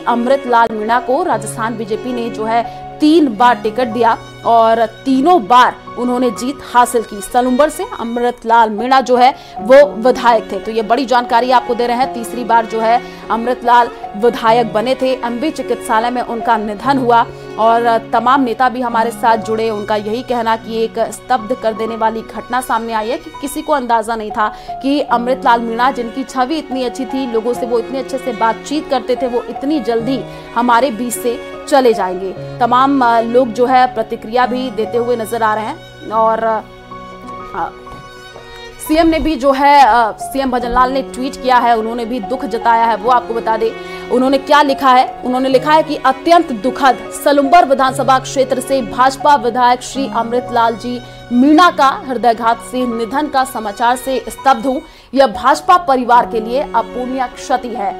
अमृतलाल मीणा को राजस्थान बीजेपी ने जो है 3 बार टिकट दिया और तीनों बार उन्होंने जीत हासिल की। सलूंबर से अमृतलाल मीणा जो है वो विधायक थे। तो ये बड़ी जानकारी आपको दे रहे हैं। तीसरी बार जो है अमृतलाल विधायक बने थे। एमबी चिकित्सालय में उनका निधन हुआ और तमाम नेता भी हमारे साथ जुड़े। उनका यही कहना कि एक स्तब्ध कर देने वाली घटना सामने आई है कि किसी को अंदाजा नहीं था कि अमृतलाल मीणा, जिनकी छवि इतनी अच्छी थी, लोगों से वो इतने अच्छे से बातचीत करते थे, वो इतनी जल्दी हमारे बीच से चले जाएंगे। तमाम लोग जो है प्रतिक्रिया भी देते हुए नजर आ रहे हैं और सीएम ने भी जो है सीएम भजनलाल ने ट्वीट किया है, उन्होंने भी दुख जताया है। वो आपको बता दें उन्होंने क्या लिखा है। उन्होंने लिखा है कि अत्यंत दुखद, सलूंबर विधानसभा क्षेत्र से भाजपा विधायक श्री अमृतलाल जी मीणा का हृदयघात से निधन का समाचार से स्तब्ध हूं। यह भाजपा परिवार के लिए अपूर्णीय क्षति है।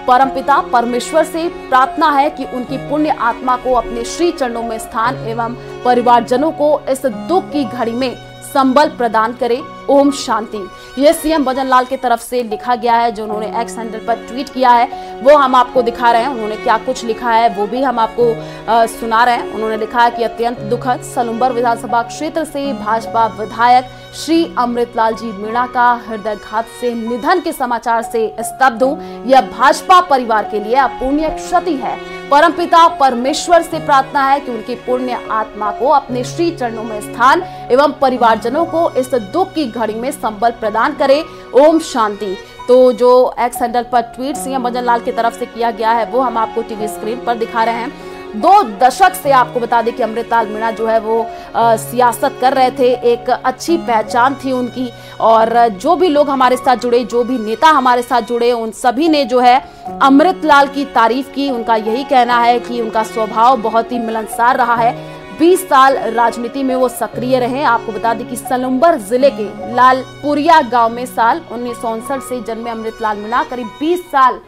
परमपिता परमेश्वर से प्रार्थना है कि उनकी पुण्य आत्मा को अपने श्री चरणों में स्थान एवं परिवारजनों को इस दुख की घड़ी में संबल प्रदान करे। ओम शांति। यह सीएम भजनलाल की तरफ से लिखा गया है, जो उन्होंने एक्स हैंडल पर ट्वीट किया है वो हम आपको दिखा रहे हैं। उन्होंने क्या कुछ लिखा है वो भी हम आपको सुना रहे हैं। उन्होंने लिखा है कि अत्यंत दुखद, सलूंबर विधानसभा क्षेत्र से भाजपा विधायक श्री अमृतलाल जी मीणा का हृदयघात से निधन के समाचार से स्तब्ध हूं। यह भाजपा परिवार के लिए अपूर्णीय क्षति है। परमपिता परमेश्वर से प्रार्थना है कि उनकी पुण्य आत्मा को अपने श्री चरणों में स्थान एवं परिवारजनों को इस दुख की घड़ी में संबल प्रदान करे। ओम शांति। तो जो एक्स हैंडल पर ट्वीट सीएम भजनलाल की तरफ से किया गया है वो हम आपको टीवी स्क्रीन पर दिखा रहे हैं। 2 दशक से आपको बता दें कि अमृतलाल मीणा जो है वो सियासत कर रहे थे। एक अच्छी पहचान थी उनकी और जो भी लोग हमारे साथ जुड़े, जो भी नेता हमारे साथ जुड़े, उन सभी ने जो है अमृतलाल की तारीफ की। उनका यही कहना है कि उनका स्वभाव बहुत ही मिलनसार रहा है। 20 साल राजनीति में वो सक्रिय रहे। आपको बता दें कि सलूंबर जिले के लालपुरिया गांव में साल 1959 से जन्मे अमृतलाल मीणा करीब 20 साल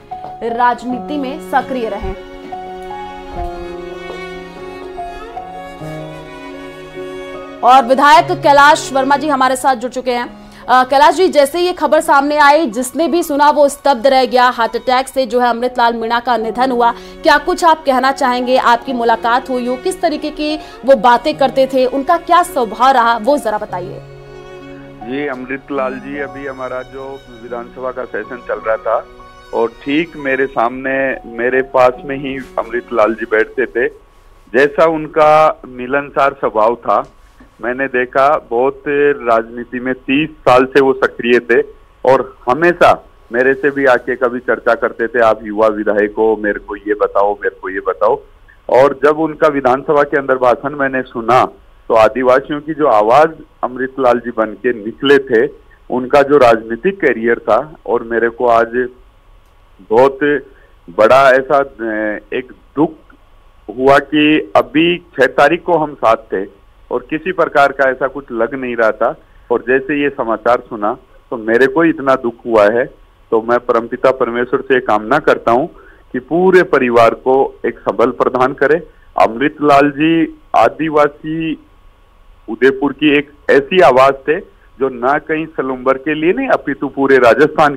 राजनीति में सक्रिय रहे। और विधायक कैलाश वर्मा जी हमारे साथ जुड़ चुके हैं। कैलाश जी, जैसे ये खबर सामने आई, जिसने भी सुना वो स्तब्ध रह गया। हार्ट अटैक से जो है अमृतलाल मीणा का निधन हुआ। क्या कुछ आप कहना चाहेंगे? आपकी मुलाकात हुई हो, किस तरीके की वो बातें करते थे, उनका क्या स्वभाव रहा, वो जरा बताइए। जी, अमृतलाल जी, अभी हमारा जो विधानसभा का सेशन चल रहा था और ठीक मेरे सामने, मेरे पास में ही अमृतलाल जी बैठते थे। जैसा उनका मिलनसार स्वभाव था मैंने देखा। बहुत राजनीति में 30 साल से वो सक्रिय थे और हमेशा मेरे से भी आके कभी चर्चा करते थे, आप युवा विधायक हो, मेरे को ये बताओ, मेरे को ये बताओ। और जब उनका विधानसभा के अंदर भाषण मैंने सुना तो आदिवासियों की जो आवाज अमृतलाल जी बन के निकले थे, उनका जो राजनीतिक करियर था, और मेरे को आज बहुत बड़ा ऐसा एक दुख हुआ कि अभी 6 तारीख को हम साथ थे और किसी प्रकार का ऐसा कुछ लग नहीं रहा था। और जैसे ये समाचार सुना तो मेरे को इतना दुख हुआ है। तो मैं परमपिता परमेश्वर से कामना करता हूं कि पूरे परिवार को एक सबल प्रदान करे। अमृतलाल जी आदिवासी उदयपुर की एक ऐसी आवाज थे जो ना कहीं सलूंबर के लिए नहीं, अपितु पूरे राजस्थान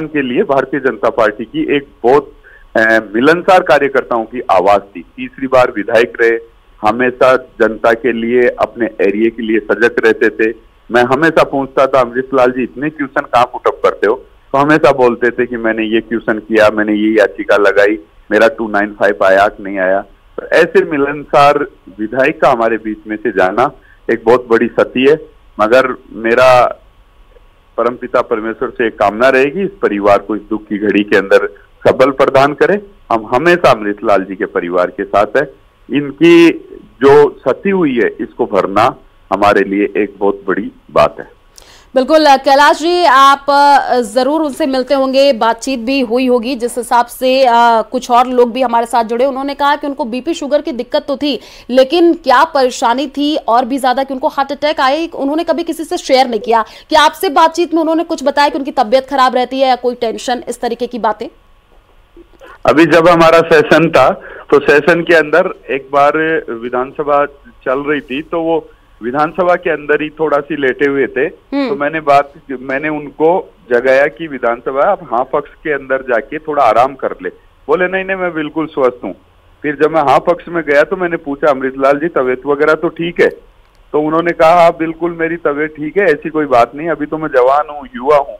के लिए भारतीय जनता पार्टी की एक बहुत मिलनसार कार्यकर्ताओं की आवाज थी। तीसरी बार विधायक रहे, हमेशा जनता के लिए, अपने एरिया के लिए सजग रहते थे। मैं हमेशा पूछता था, अमृतलाल जी इतने क्वेश्चन कहाँ पुटअप करते हो? तो हमेशा बोलते थे कि मैंने ये क्वेश्चन किया, मैंने ये याचिका लगाई, मेरा 295 आया कि नहीं आया। तो ऐसे मिलनसार विधायक का हमारे बीच में से जाना एक बहुत बड़ी क्षति है। मगर मेरा परमपिता परमेश्वर से एक कामना रहेगी, इस परिवार को इस दुख की घड़ी के अंदर सबल प्रदान करे। हम हमेशा अमृतलाल जी के परिवार के साथ है। इनकी जो क्षति हुई है इसको भरना हमारे लिए एक बहुत बड़ी बात है। बिल्कुल कैलाश जी, आप जरूर उनसे मिलते होंगे, बातचीत भी हुई होगी। जिस हिसाब से कुछ और लोग भी हमारे साथ जुड़े, उन्होंने कहा कि उनको बीपी शुगर की दिक्कत तो थी, लेकिन क्या परेशानी थी और भी ज्यादा कि उनको हार्ट अटैक आए, उन्होंने कभी किसी से शेयर नहीं किया। क्या आपसे बातचीत में उन्होंने कुछ बताया कि उनकी तबीयत खराब रहती है या कोई टेंशन, इस तरीके की बातें? अभी जब हमारा सेशन था तो सेशन के अंदर एक बार विधानसभा चल रही थी तो वो विधानसभा के अंदर ही थोड़ा सी लेटे हुए थे। तो मैंने उनको जगाया कि विधानसभा आप हाँ पक्ष के अंदर जाके थोड़ा आराम कर ले। बोले नहीं नहीं मैं बिल्कुल स्वस्थ हूँ। फिर जब मैं हाँ पक्ष में गया तो मैंने पूछा अमृतलाल जी तबीयत वगैरह तो ठीक है? तो उन्होंने कहा हाँ बिल्कुल मेरी तबीयत ठीक है, ऐसी कोई बात नहीं, अभी तो मैं जवान हूँ, युवा हूँ।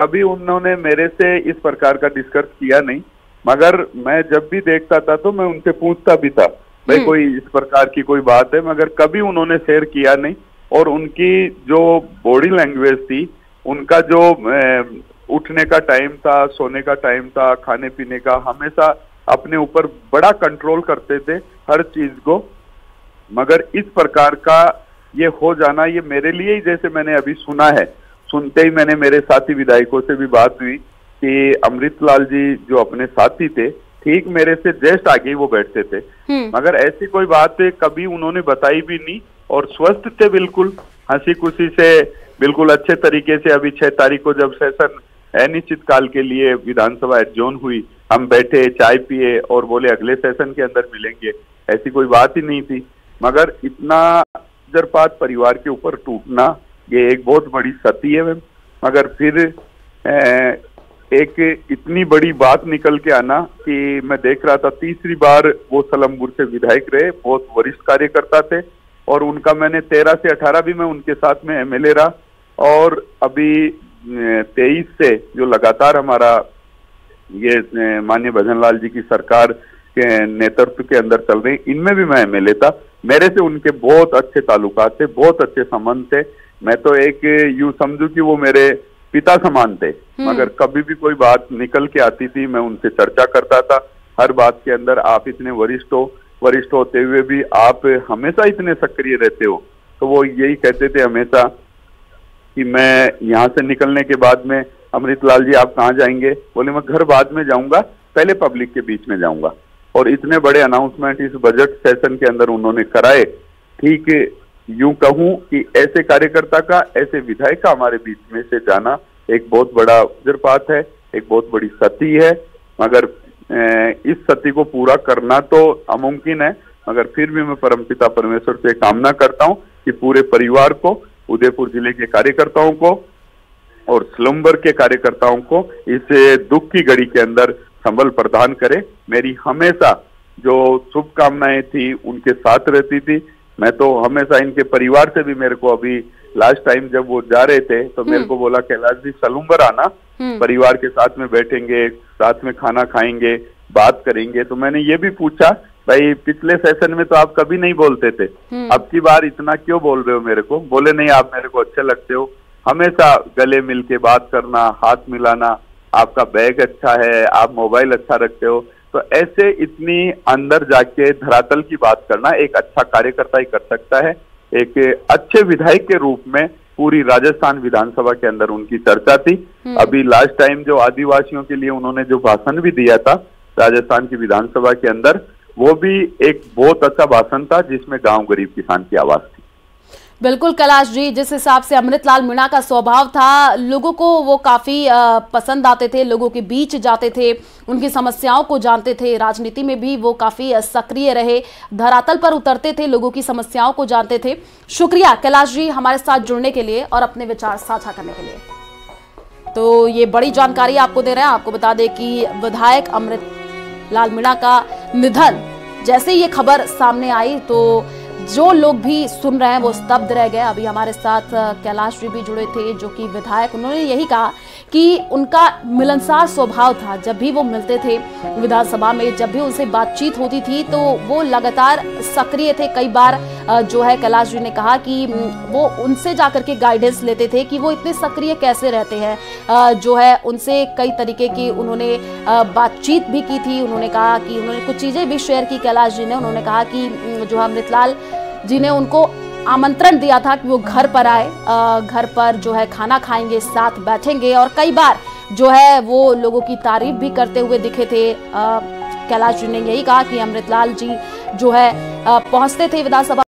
कभी उन्होंने मेरे से इस प्रकार का डिस्कस किया नहीं, मगर मैं जब भी देखता था तो मैं उनसे पूछता भी था भाई कोई इस प्रकार की कोई बात है, मगर कभी उन्होंने शेयर किया नहीं। और उनकी जो बॉडी लैंग्वेज थी, उनका जो उठने का टाइम था, सोने का टाइम था, खाने पीने का, हमेशा अपने ऊपर बड़ा कंट्रोल करते थे हर चीज को। मगर इस प्रकार का ये हो जाना, ये मेरे लिए ही, जैसे मैंने अभी सुना है, सुनते ही मैंने मेरे साथी विधायकों से भी बात हुई कि अमृतलाल जी जो अपने साथी थे ठीक मेरे से जस्ट आगे ही वो बैठते थे, मगर ऐसी कोई बात कभी उन्होंने बताई भी नहीं और स्वस्थ थे बिल्कुल, हंसी खुशी से, बिल्कुल अच्छे तरीके से। अभी 6 तारीख को जब सेशन अनिश्चित काल के लिए विधानसभा एडजोर्न हुई, हम बैठे चाय पिए और बोले अगले सेशन के अंदर मिलेंगे, ऐसी कोई बात ही नहीं थी। मगर इतना जरपात परिवार के ऊपर टूटना ये एक बहुत बड़ी क्षति है मैम। मगर फिर एक इतनी बड़ी बात निकल के आना कि मैं देख रहा था, तीसरी बार वो सलमपुर से विधायक रहे, बहुत वरिष्ठ कार्यकर्ता थे और उनका मैंने 13 से 18 भी मैं उनके साथ में एमएलए रहा। और अभी 23 से जो लगातार हमारा ये माननीय भजनलाल जी की सरकार के नेतृत्व के अंदर चल रही, इनमें भी मैं एमएलए था। मेरे से उनके बहुत अच्छे ताल्लुकात थे, बहुत अच्छे संबंध थे। मैं तो एक यूं समझू कि वो मेरे पिता समान थे। मगर कभी भी कोई बात निकल के आती थी, मैं उनसे चर्चा करता था हर बात के अंदर। आप इतने वरिष्ठ हो, वरिष्ठ होते हुए भी आप हमेशा इतने सक्रिय रहते हो। तो वो यही कहते थे हमेशा कि मैं यहाँ से निकलने के बाद में, अमृतलाल जी आप कहाँ जाएंगे? बोले मैं घर बाद में जाऊंगा, पहले पब्लिक के बीच में जाऊंगा। और इतने बड़े अनाउंसमेंट इस बजट सेशन के अंदर उन्होंने कराए। ठीक यूं कहूं कि ऐसे कार्यकर्ता का, ऐसे विधायक का हमारे बीच में से जाना एक बहुत बड़ा जरपात है, एक बहुत बड़ी क्षति है। मगर इस क्षति को पूरा करना तो अमुमकिन है, मगर फिर भी मैं परमपिता परमेश्वर से कामना करता हूं कि पूरे परिवार को, उदयपुर जिले के कार्यकर्ताओं को और सलूमबर के कार्यकर्ताओं को इस दुख की घड़ी के अंदर संबल प्रदान करे। मेरी हमेशा जो शुभकामनाएं थी उनके साथ रहती थी। मैं तो हमेशा इनके परिवार से भी, मेरे को अभी लास्ट टाइम जब वो जा रहे थे तो मेरे को बोला कैलाश जी सलूमबर आना, परिवार के साथ में बैठेंगे, साथ में खाना खाएंगे, बात करेंगे। तो मैंने ये भी पूछा भाई पिछले सेशन में तो आप कभी नहीं बोलते थे, अब की बार इतना क्यों बोल रहे हो मेरे को? बोले नहीं आप मेरे को अच्छे लगते हो, हमेशा गले मिल के बात करना, हाथ मिलाना, आपका बैग अच्छा है, आप मोबाइल अच्छा रखते हो। तो ऐसे इतनी अंदर जाके धरातल की बात करना एक अच्छा कार्यकर्ता ही कर सकता है। एक अच्छे विधायक के रूप में पूरी राजस्थान विधानसभा के अंदर उनकी चर्चा थी। अभी लास्ट टाइम जो आदिवासियों के लिए उन्होंने जो भाषण भी दिया था राजस्थान की विधानसभा के अंदर, वो भी एक बहुत अच्छा भाषण था जिसमें गांव गरीब किसान की आवाज थी। बिल्कुल कैलाश जी, जिस हिसाब से अमृतलाल मीणा का स्वभाव था, लोगों को वो काफ़ी पसंद आते थे, लोगों के बीच जाते थे, उनकी समस्याओं को जानते थे। राजनीति में भी वो काफ़ी सक्रिय रहे, धरातल पर उतरते थे, लोगों की समस्याओं को जानते थे। शुक्रिया कैलाश जी हमारे साथ जुड़ने के लिए और अपने विचार साझा करने के लिए। तो ये बड़ी जानकारी आपको दे रहे हैं। आपको बता दें कि विधायक अमृतलाल मीणा का निधन, जैसे ये खबर सामने आई तो जो लोग भी सुन रहे हैं वो स्तब्ध रह गए। अभी हमारे साथ कैलाश जी भी जुड़े थे जो कि विधायक, उन्होंने यही कहा कि उनका मिलनसार स्वभाव था। जब भी वो मिलते थे विधानसभा में, जब भी उनसे बातचीत होती थी तो वो लगातार सक्रिय थे। कई बार जो है कैलाश जी ने कहा कि वो उनसे जाकर के गाइडेंस लेते थे कि वो इतने सक्रिय कैसे रहते हैं। जो है उनसे कई तरीके की उन्होंने बातचीत भी की थी। उन्होंने कहा कि उन्होंने कुछ चीज़ें भी शेयर की कैलाश जी ने। उन्होंने कहा कि जो अमृतलाल जी ने उनको आमंत्रण दिया था कि वो घर पर आए, घर पर जो है खाना खाएंगे, साथ बैठेंगे। और कई बार जो है वो लोगों की तारीफ भी करते हुए दिखे थे। कैलाश जी ने यही कहा कि अमृतलाल जी जो है पहुंचते थे विधानसभा